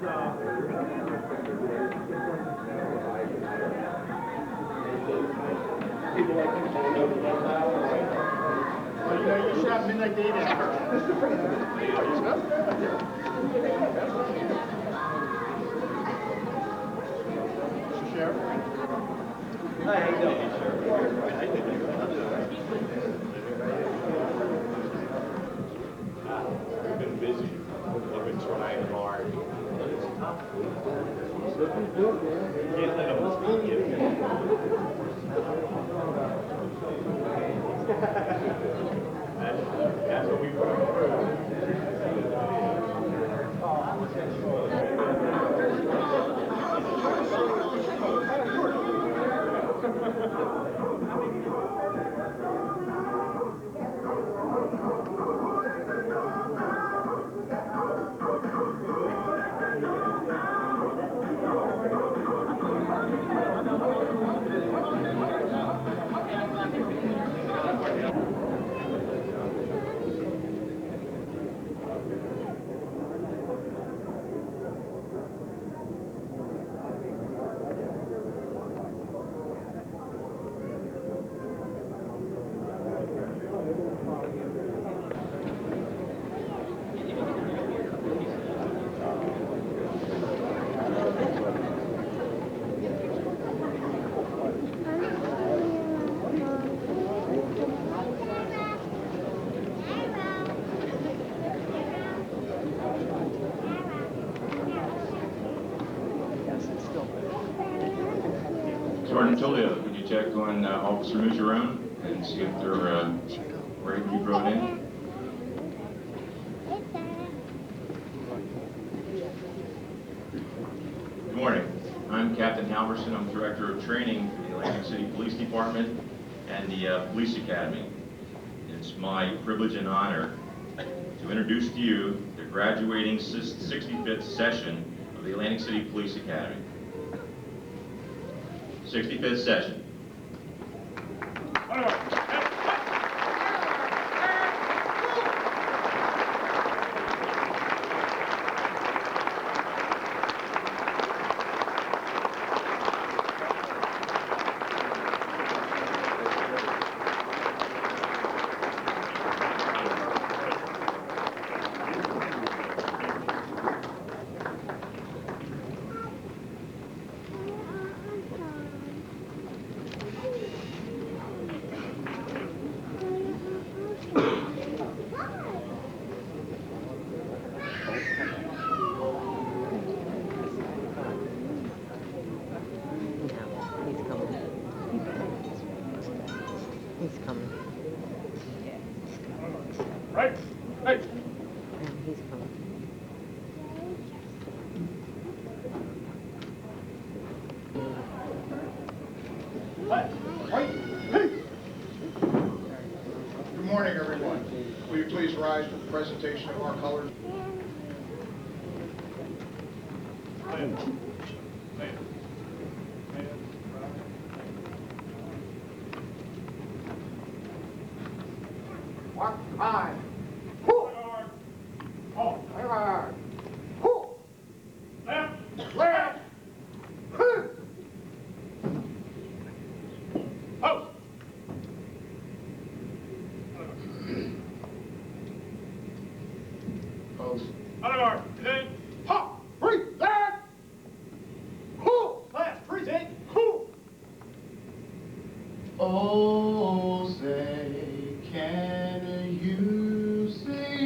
Well, you know, you should have midnight date after. Mr. Sheriff? Hi, how you doing, Sheriff? We've been busy. We've been trying hard. It's tough. Can't let them speak. That's what we put them through. Sergeant Toledo, could you check on Officer Mucheron and see if they're ready to be brought in? Good morning. I'm Captain Halverson. I'm Director of Training for the Atlantic City Police Department and the Police Academy. It's my privilege and honor to introduce to you the graduating 65th session of the Atlantic City Police Academy. 65th session. He's coming. Right. Hey. He's coming. Right. Hey. Good morning, everyone. Will you please rise for the presentation of our colors? Mark, aye. Whoo! Oh, aye. Whoo! Left. Left. Whoo! Oh! Post. Out of guard. Present. Ha! Breathe. Left. Whoo! Left. Present. Whoo! Oh, say, can you see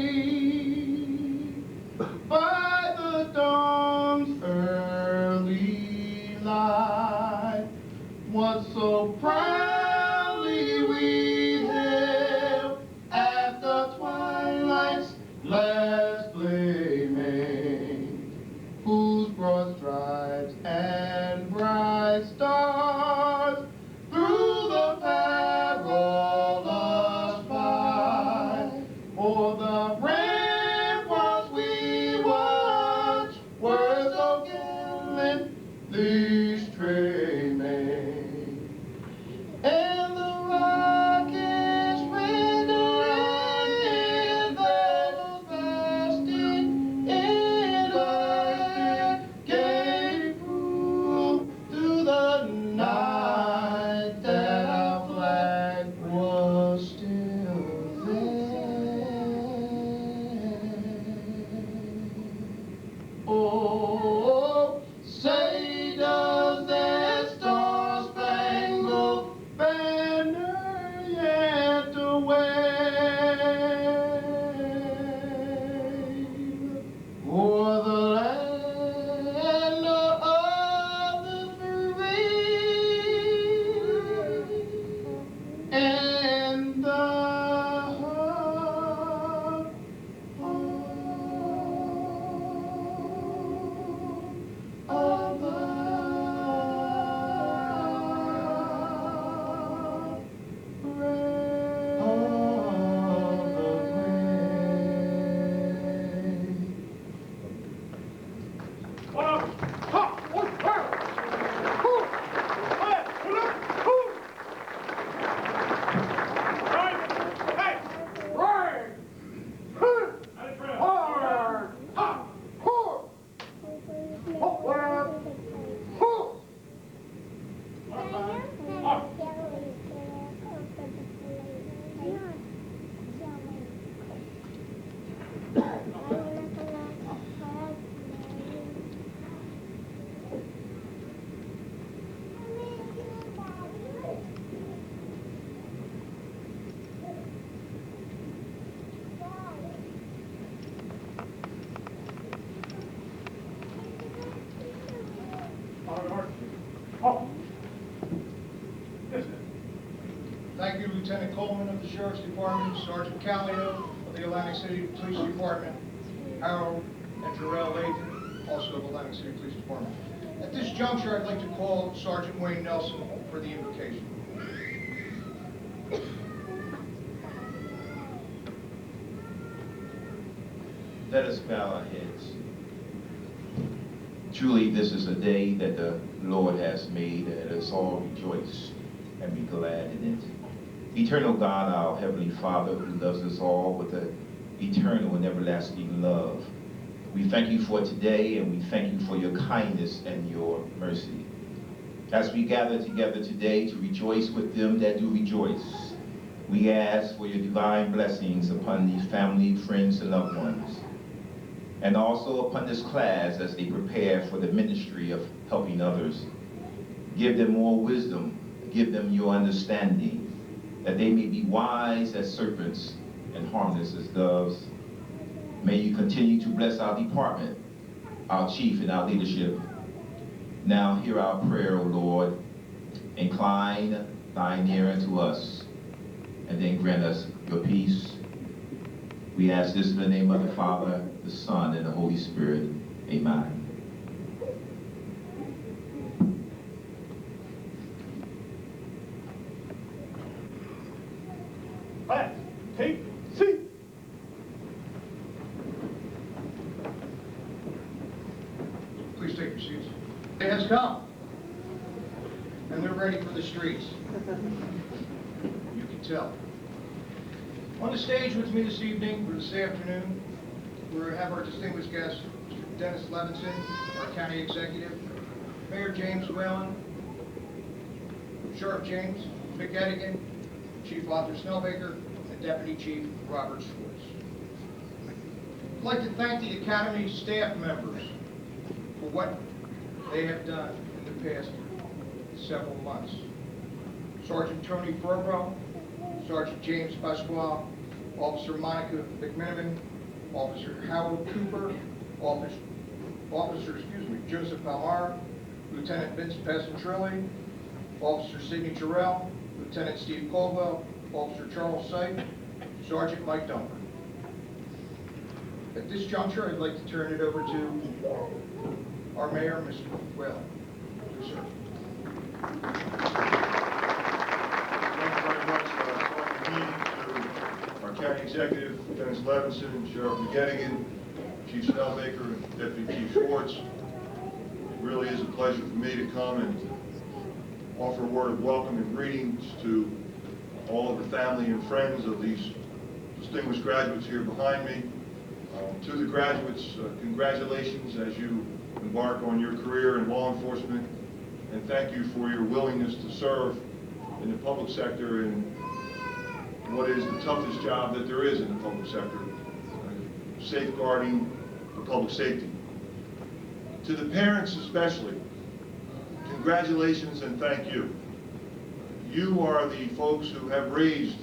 by the dawn's early light what so proudly we hailed at the twilight's last gleaming, whose broad stripes and bright stars through the perilous fight o'er the ramparts we watched were so gallantly streaming, and the rocket Thank you, Lieutenant Coleman of the Sheriff's Department, Sergeant Callio of the Atlantic City Police Department, Harold and Jarrell Lathan, also of Atlantic City Police Department. At this juncture, I'd like to call Sergeant Wayne Nelson for the invocation. Let us bow our heads. Truly, this is a day that the Lord has made, and let us all rejoice and be glad in it. Eternal God, our Heavenly Father, who loves us all with an eternal and everlasting love, we thank you for today, and we thank you for your kindness and your mercy. As we gather together today to rejoice with them that do rejoice, we ask for your divine blessings upon these family, friends, and loved ones, and also upon this class as they prepare for the ministry of helping others. Give them more wisdom, give them your understanding, that they may be wise as serpents and harmless as doves. May you continue to bless our department, our chief, and our leadership. Now hear our prayer, O Lord. Incline thine ear unto us, and then grant us your peace. We ask this in the name of the Father, the Son, and the Holy Spirit. Amen. Class, take seat. Please take your seats. Day has come, and they're ready for the streets. You can tell. On the stage with me this evening, or this afternoon, we have our distinguished guest, Mr. Dennis Levinson, our county executive, Mayor James Whalen, Sheriff James McEdigan, Chief Arthur Snellbaker, and Deputy Chief Robert Schwartz. I'd like to thank the Academy staff members for what they have done in the past several months. Sergeant Tony Furbo, Sergeant James Pasquale, Officer Monica McMiniman, Officer Howard Cooper, Officer Joseph Palmar, Lieutenant Vince Pasentrilli, Officer Sidney Jarrell, Lieutenant Steve Caldwell, Officer Charles Syke, Sergeant Mike Dunbar. At this juncture, I'd like to turn it over to our Mayor, Mr. Whalen. Yes, sir. Thank you very much. To our County Executive, Dennis Levinson, Sheriff McEdigan, Chief Snellbaker, and Deputy Chief Schwartz. It really is a pleasure for me to come and offer a word of welcome and greetings to all of the family and friends of these distinguished graduates here behind me. To the graduates, congratulations as you embark on your career in law enforcement, and thank you for your willingness to serve in the public sector in what is the toughest job that there is in the public sector, safeguarding for public safety. To the parents especially, congratulations and thank you. You are the folks who have raised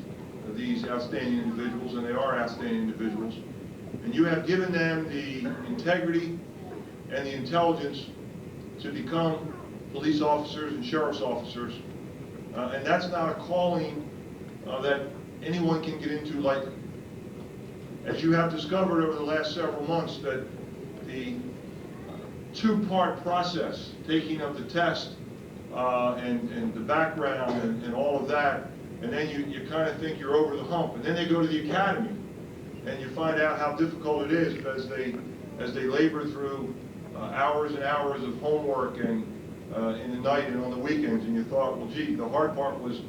these outstanding individuals, and they are outstanding individuals, and you have given them the integrity and the intelligence to become police officers and sheriff's officers. And that's not a calling that anyone can get into lightly. As you have discovered over the last several months, that the two-part process, taking of the test and the background and all of that, and then you kind of think you're over the hump, and then they go to the academy, and you find out how difficult it is as they labor through hours and hours of homework and in the night and on the weekends, and you thought, well, gee, the hard part was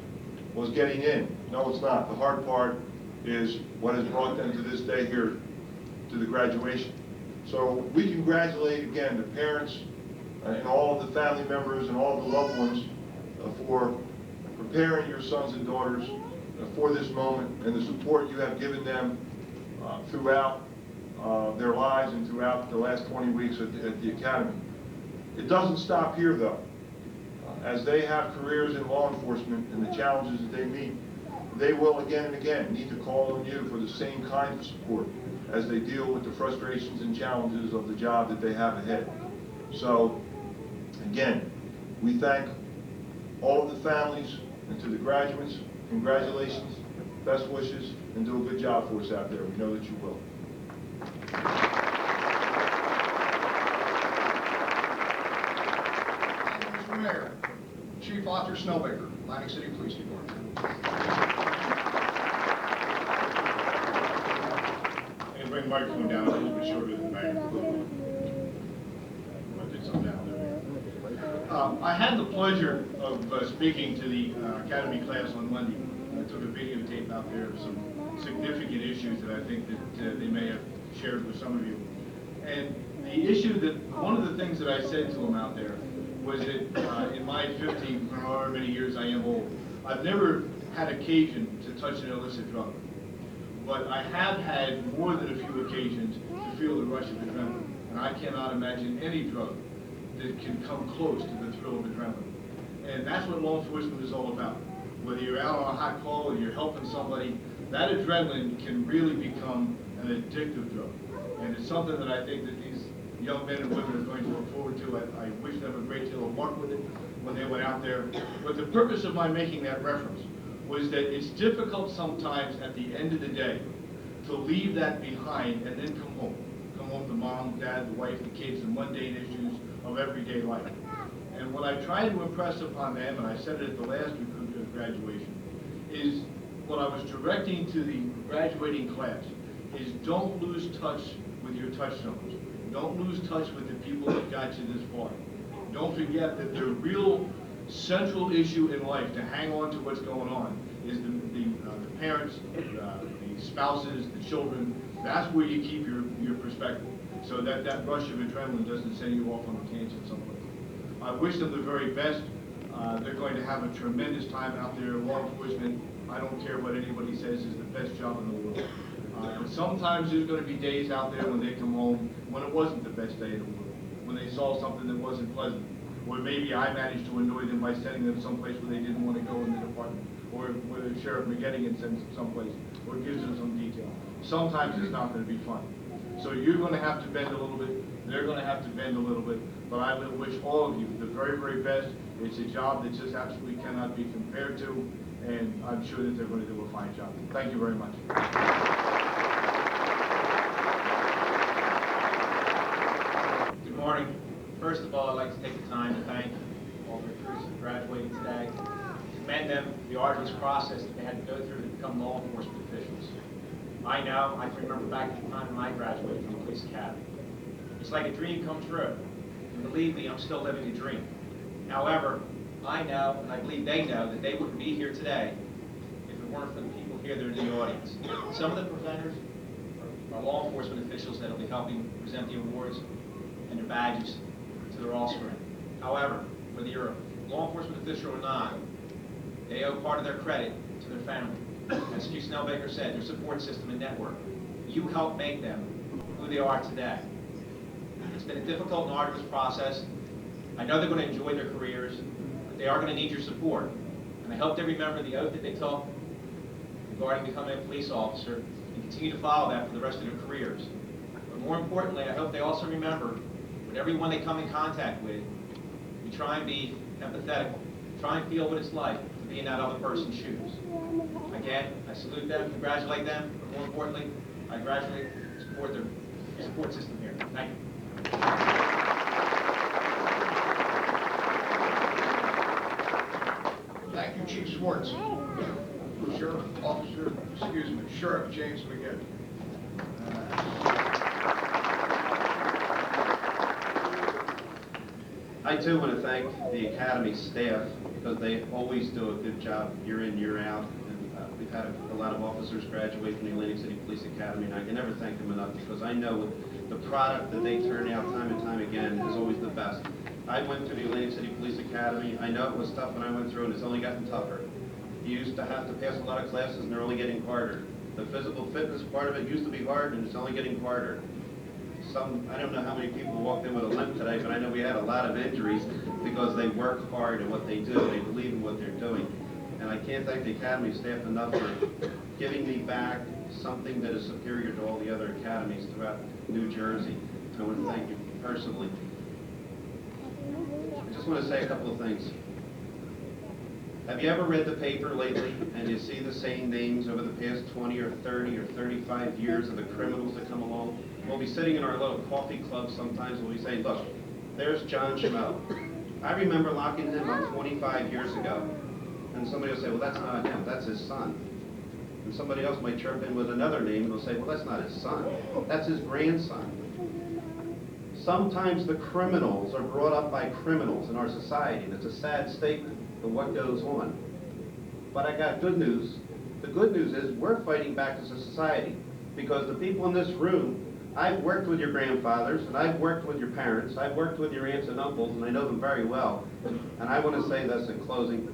getting in. No, it's not. The hard part is what has brought them to this day here, to the graduation. So we congratulate, again, the parents and all of the family members and all of the loved ones for preparing your sons and daughters for this moment and the support you have given them throughout their lives and throughout the last 20 weeks at the Academy. It doesn't stop here, though. As they have careers in law enforcement and the challenges that they meet, they will again and again need to call on you for the same kind of support as they deal with the frustrations and challenges of the job that they have ahead. So, again, we thank all of the families, and to the graduates, congratulations, best wishes, and do a good job for us out there. We know that you will. Thank you, Mr. Mayor. Chief Arthur Snellbaker, Atlantic City Police Department. And bring the microphone down a little bit shorter than the mayor. I did something down there. I had the pleasure of speaking to the academy class on Monday. I took a videotape out there of some significant issues that I think that they may have shared with some of you. And the issue that, one of the things that I said to them out there was that in my 15, however many years I am old, I've never had occasion to touch an illicit drug. But I have had more than a few occasions to feel the rush of adrenaline. And I cannot imagine any drug that can come close to the thrill of adrenaline. And that's what law enforcement is all about. Whether you're out on a hot call or you're helping somebody, that adrenaline can really become an addictive drug. And it's something that I think that these young men and women are going to look forward to. I wish them a great deal of luck with it when they went out there. But the purpose of my making that reference was that it's difficult sometimes at the end of the day to leave that behind and then come home. Come home to mom, dad, the wife, the kids, the mundane issues of everyday life. And what I tried to impress upon them, and I said it at the last graduation, is what I was directing to the graduating class is don't lose touch with your touchstones. Don't lose touch with the people that got you this far. Don't forget that the real central issue in life to hang on to what's going on is the parents, the spouses, the children. That's where you keep your perspective, so that rush of adrenaline doesn't send you off on a tangent someplace. I wish them the very best. They're going to have a tremendous time out there. Law enforcement, I don't care what anybody says, is the best job in the world. And sometimes there's going to be days out there when they come home when it wasn't the best day in the world, when they saw something that wasn't pleasant, or maybe I managed to annoy them by sending them someplace where they didn't want to go in the department, or where the Sheriff McGettigan sends them someplace, or gives them some detail. Sometimes it's not going to be fun. So you're going to have to bend a little bit, they're going to have to bend a little bit, but I would wish all of you the very, very best. It's a job that just absolutely cannot be compared to, and I'm sure that they're going to do a fine job. Thank you very much. Good morning. First of all, I'd like to take the time to thank all the recruits that graduated today, commend them for the arduous process that they had to go through to become law enforcement officials. I know, I can remember back at the time when I graduated from the police academy. It's like a dream come true. And believe me, I'm still living the dream. However, I know, and I believe they know, that they wouldn't be here today if it weren't for the people here that are in the audience. Some of the presenters are law enforcement officials that will be helping present the awards and their badges to their offspring. However, whether you're a law enforcement official or not, they owe part of their credit to their family. As Chief Snellbaker said, their support system and network. You helped make them who they are today. It's been a difficult and arduous process. I know they're going to enjoy their careers, but they are going to need your support. And I hope they remember the oath that they took regarding becoming a police officer and continue to follow that for the rest of their careers. But more importantly, I hope they also remember with everyone they come in contact with, we try and be empathetic, try and feel what it's like to be in that other person's shoes. Again, I salute them, congratulate them, but more importantly, I congratulate and support their support system here. Thank you. Thank you, Chief Schwartz. Sheriff James McGettigan. I too want to thank the Academy staff because they always do a good job year in, year out. And we've had a lot of officers graduate from the Atlantic City Police Academy, and I can never thank them enough because I know the product that they turn out time and time again is always the best. I went through the Atlantic City Police Academy. I know it was tough when I went through, and it's only gotten tougher. You used to have to pass a lot of classes, and they're only getting harder. The physical fitness part of it used to be hard, and it's only getting harder. I don't know how many people walked in with a limp today, but I know we had a lot of injuries because they work hard at what they do. They believe in what they're doing. And I can't thank the Academy staff enough for giving me back something that is superior to all the other academies throughout New Jersey. I want to thank you personally. I just want to say a couple of things. Have you ever read the paper lately and you see the same names over the past 20 or 30 or 35 years of the criminals that come along? We'll be sitting in our little coffee club sometimes and we'll be saying, look, there's John Schmo. I remember locking him up 25 years ago. And somebody will say, well, that's not him, that's his son. And somebody else might chirp in with another name and they'll say, well, that's not his son, that's his grandson. Sometimes the criminals are brought up by criminals in our society. That's a sad statement of what goes on. But I got good news. The good news is we're fighting back as a society because the people in this room, I've worked with your grandfathers and I've worked with your parents, I've worked with your aunts and uncles, and I know them very well. And I want to say this in closing.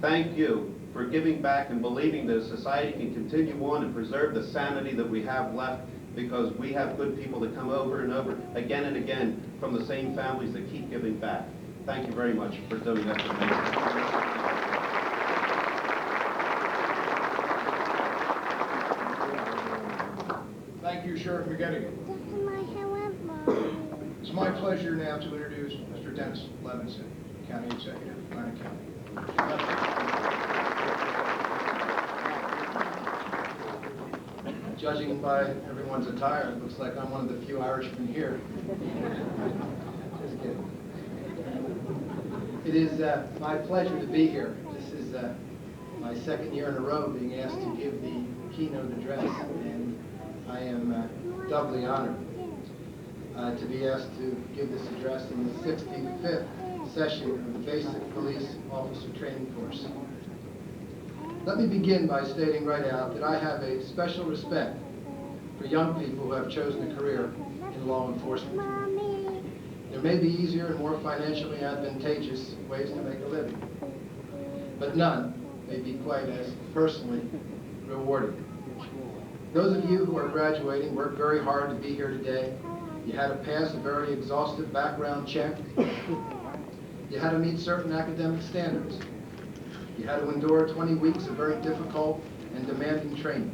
Thank you for giving back and believing that a society can continue on and preserve the sanity that we have left, because we have good people that come over and over again and again from the same families that keep giving back. Thank you very much for doing that for me. Thank you, Sheriff McGettigan. It's my pleasure now to introduce Mr. Dennis Levinson, County Executive, Atlantic County. Judging by everyone's attire, it looks like I'm one of the few Irishmen here. Just kidding. It is my pleasure to be here. This is my second year in a row being asked to give the keynote address, and I am doubly honored to be asked to give this address in the 65th session of the Basic Police Officer Training Course. Let me begin by stating right out that I have a special respect for young people who have chosen a career in law enforcement. There may be easier and more financially advantageous ways to make a living, but none may be quite as personally rewarding. Those of you who are graduating worked very hard to be here today. You had to pass a very exhaustive background check. You had to meet certain academic standards. You had to endure 20 weeks of very difficult and demanding training.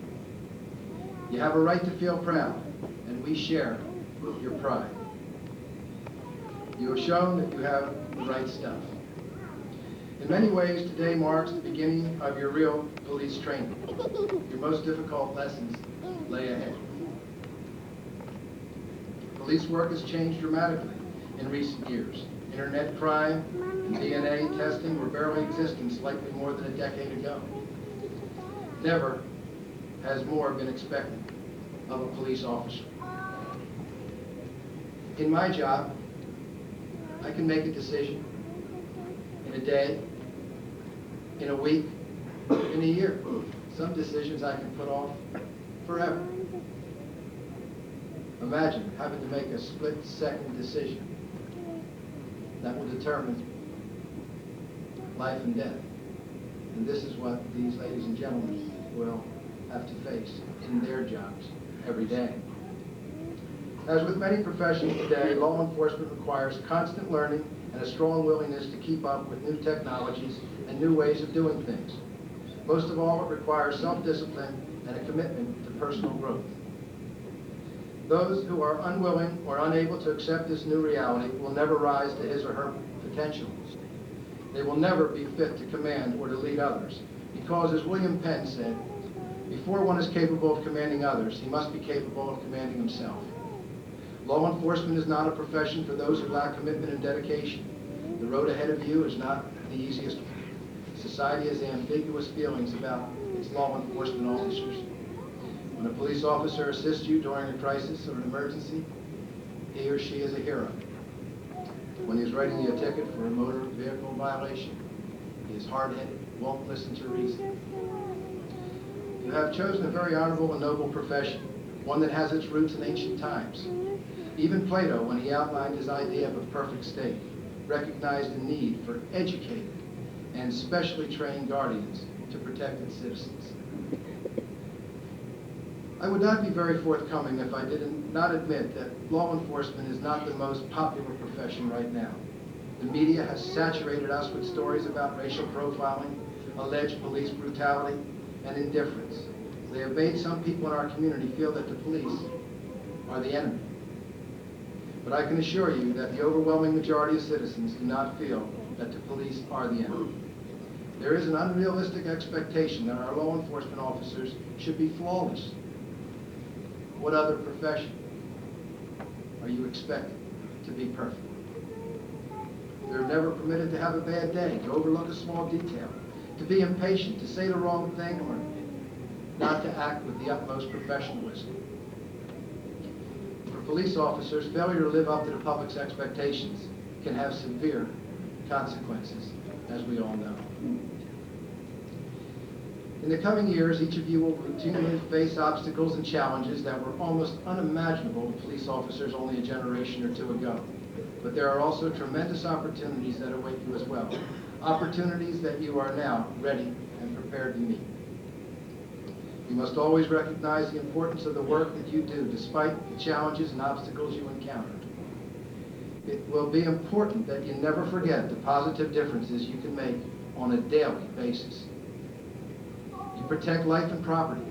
You have a right to feel proud, and we share your pride. You have shown that you have the right stuff. In many ways, today marks the beginning of your real police training. Your most difficult lessons lay ahead. Police work has changed dramatically in recent years. Internet crime and DNA testing were barely in existence likely more than a decade ago. Never has more been expected of a police officer. In my job, I can make a decision in a day, in a week, in a year. Some decisions I can put off forever. Imagine having to make a split-second decision that will determine life and death. And this is what these ladies and gentlemen will have to face in their jobs every day. As with many professions today, law enforcement requires constant learning and a strong willingness to keep up with new technologies and new ways of doing things. Most of all, it requires self-discipline and a commitment to personal growth. Those who are unwilling or unable to accept this new reality will never rise to his or her potential. They will never be fit to command or to lead others, because as William Penn said, before one is capable of commanding others, he must be capable of commanding himself. Law enforcement is not a profession for those who lack commitment and dedication. The road ahead of you is not the easiest one. Society has ambiguous feelings about its law enforcement officers. When a police officer assists you during a crisis or an emergency, he or she is a hero. When he's writing you a ticket for a motor vehicle violation, he is hard-headed, won't listen to reason. You have chosen a very honorable and noble profession, one that has its roots in ancient times. Even Plato, when he outlined his idea of a perfect state, recognized the need for educated and specially trained guardians to protect its citizens. I would not be very forthcoming if I did not admit that law enforcement is not the most popular profession right now. The media has saturated us with stories about racial profiling, alleged police brutality, and indifference. They have made some people in our community feel that the police are the enemy. But I can assure you that the overwhelming majority of citizens do not feel that the police are the enemy. There is an unrealistic expectation that our law enforcement officers should be flawless. What other profession are you expected to be perfect? They're never permitted to have a bad day, to overlook a small detail, to be impatient, to say the wrong thing, or not to act with the utmost professionalism. For police officers, failure to live up to the public's expectations can have severe consequences, as we all know. In the coming years, each of you will routinely face obstacles and challenges that were almost unimaginable to police officers only a generation or two ago. But there are also tremendous opportunities that await you as well. Opportunities that you are now ready and prepared to meet. You must always recognize the importance of the work that you do, despite the challenges and obstacles you encounter. It will be important that you never forget the positive differences you can make on a daily basis. You protect life and property.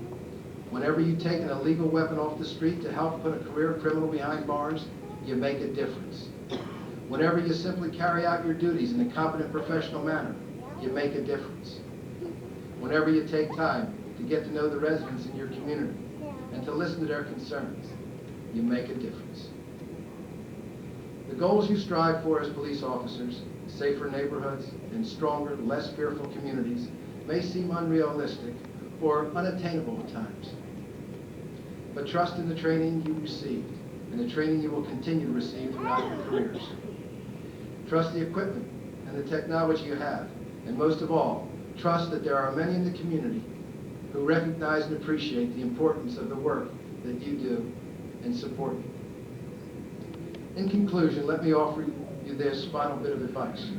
Whenever you take an illegal weapon off the street to help put a career criminal behind bars, you make a difference. Whenever you simply carry out your duties in a competent professional manner, you make a difference. Whenever you take time to get to know the residents in your community and to listen to their concerns, you make a difference. The goals you strive for as police officers, safer neighborhoods and stronger, less fearful communities, may seem unrealistic or unattainable at times. But trust in the training you received and the training you will continue to receive throughout your careers. Trust the equipment and the technology you have, and most of all, trust that there are many in the community who recognize and appreciate the importance of the work that you do and support you. In conclusion, let me offer you this final bit of advice.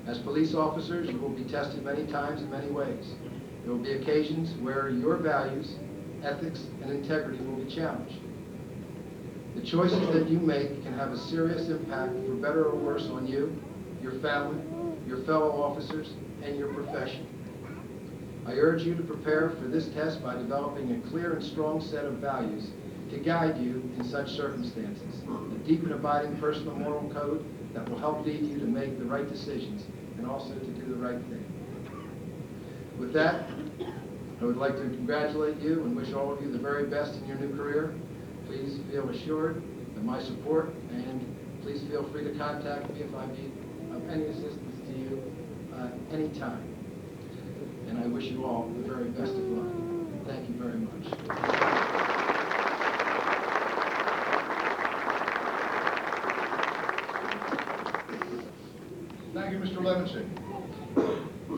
As police officers, you will be tested many times in many ways. There will be occasions where your values, ethics, and integrity will be challenged. The choices that you make can have a serious impact, for better or worse, on you, your family, your fellow officers, and your profession. I urge you to prepare for this test by developing a clear and strong set of values to guide you in such circumstances. A deep and abiding personal moral code that will help lead you to make the right decisions and also to do the right thing. With that, I would like to congratulate you and wish all of you the very best in your new career. Please feel assured of my support, and please feel free to contact me if I need any assistance to you anytime. And I wish you all the very best of luck. Thank you very much. Thank you, Mr. Levinson.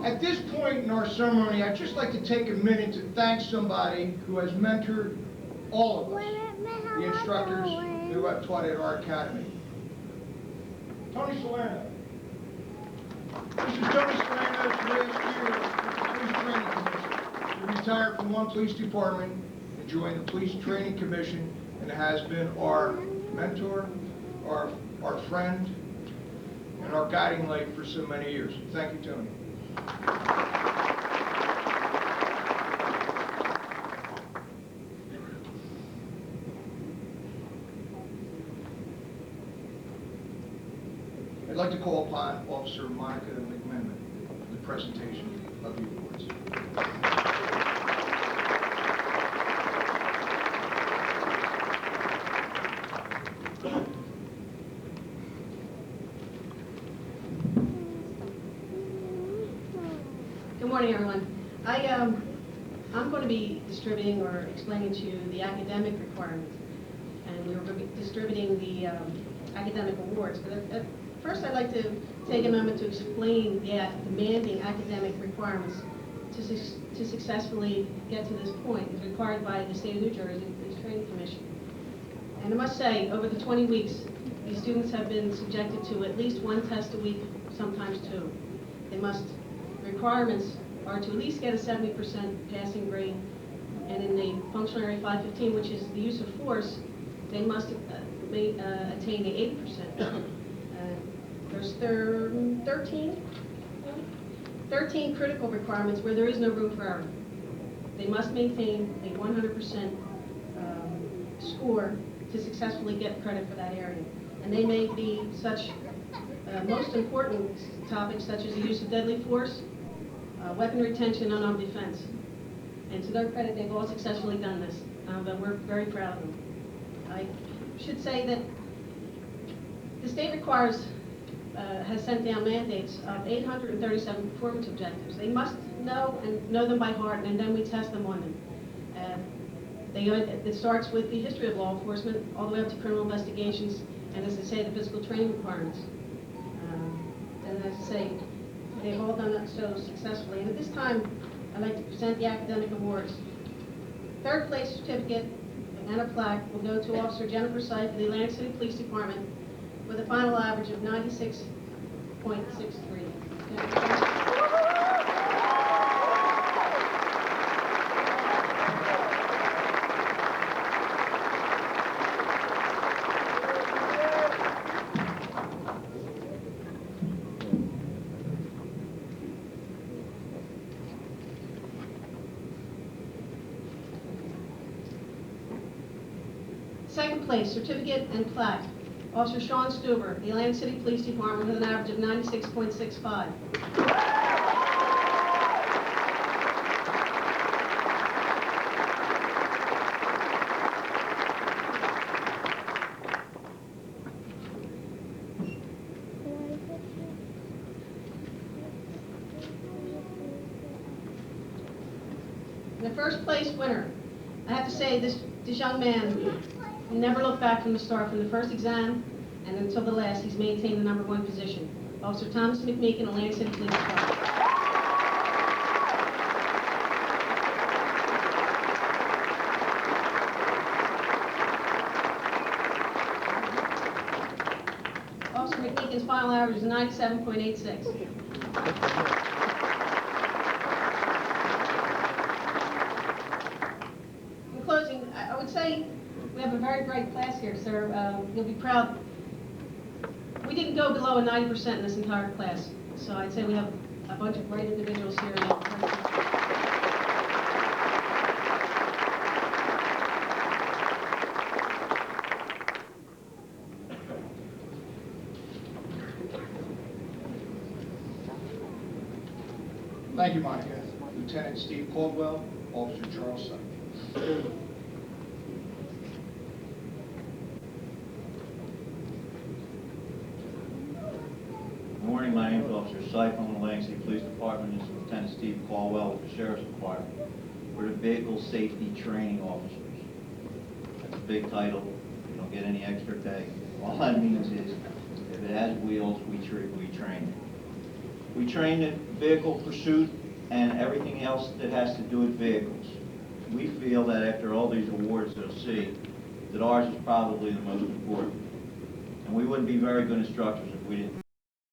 At this point in our ceremony, I'd just like to take a minute to thank somebody who has mentored all of us, the instructors who have taught at our academy. Tony Salerno. This is Tony Salerno's last year with the Police Training Commission. He retired from one police department and joined the Police Training Commission, and has been our mentor, our friend, and our guiding light for so many years. Thank you, Tony. I'd like to call upon Officer Monica McMenamin for the presentation of the awards. Good morning, everyone. I'm going to be distributing or explaining to you the academic requirements, and we were going to be distributing the academic awards. But first, I'd like to take a moment to explain the demanding academic requirements to successfully get to this point, as required by the State of New Jersey Police Training Commission. And I must say, over the 20 weeks, these students have been subjected to at least one test a week, sometimes two. Requirements are to at least get a 70% passing grade, and in the Functional Area 515, which is the use of force, they must attain the 80%. There's 13 critical requirements where there is no room for error. They must maintain a 100% score to successfully get credit for that area. And they may be such most important topics such as the use of deadly force, weapon retention, unarmed defense. And to their credit, they've all successfully done this, but we're very proud of them. I should say that the state has sent down mandates of 837 performance objectives. They must know them by heart, and then we test them on them. It starts with the history of law enforcement, all the way up to criminal investigations, and as I say, the physical training requirements. And as I say, they've all done that so successfully. And at this time, I'd like to present the academic awards. Third place certificate and a plaque will go to Officer Jennifer Seif of the Atlantic City Police Department with a final average of 96.63. Second place, certificate and plaque, Officer Sean Stuber, the Atlantic City Police Department with an average of 96.65. The first place winner, I have to say this young man never looked back from the start, from the first exam and until the last. He's maintained the #1 position. Officer Thomas McMeekin, Atlantic City Police Department. Officer McMeekin's final average is 97.86. In closing, I would say we have a very bright class here, sir. You'll be proud. We didn't go below a 90% in this entire class, so I'd say we have a bunch of great individuals here. Thank you, Monica. Lieutenant Steve Caldwell, Officer Charles Seif. Good morning, my name is Officer Seif. I'm in the Atlantic City Police Department. This is Lieutenant Steve Caldwell with the Sheriff's Department. We're the Vehicle Safety Training Officers. That's a big title. You don't get any extra pay. All that means is, if it has wheels, we train it. We train the vehicle pursuit and everything else that has to do with vehicles. We feel that after all these awards they'll see, that ours is probably the most important. And we wouldn't be very good instructors if we didn't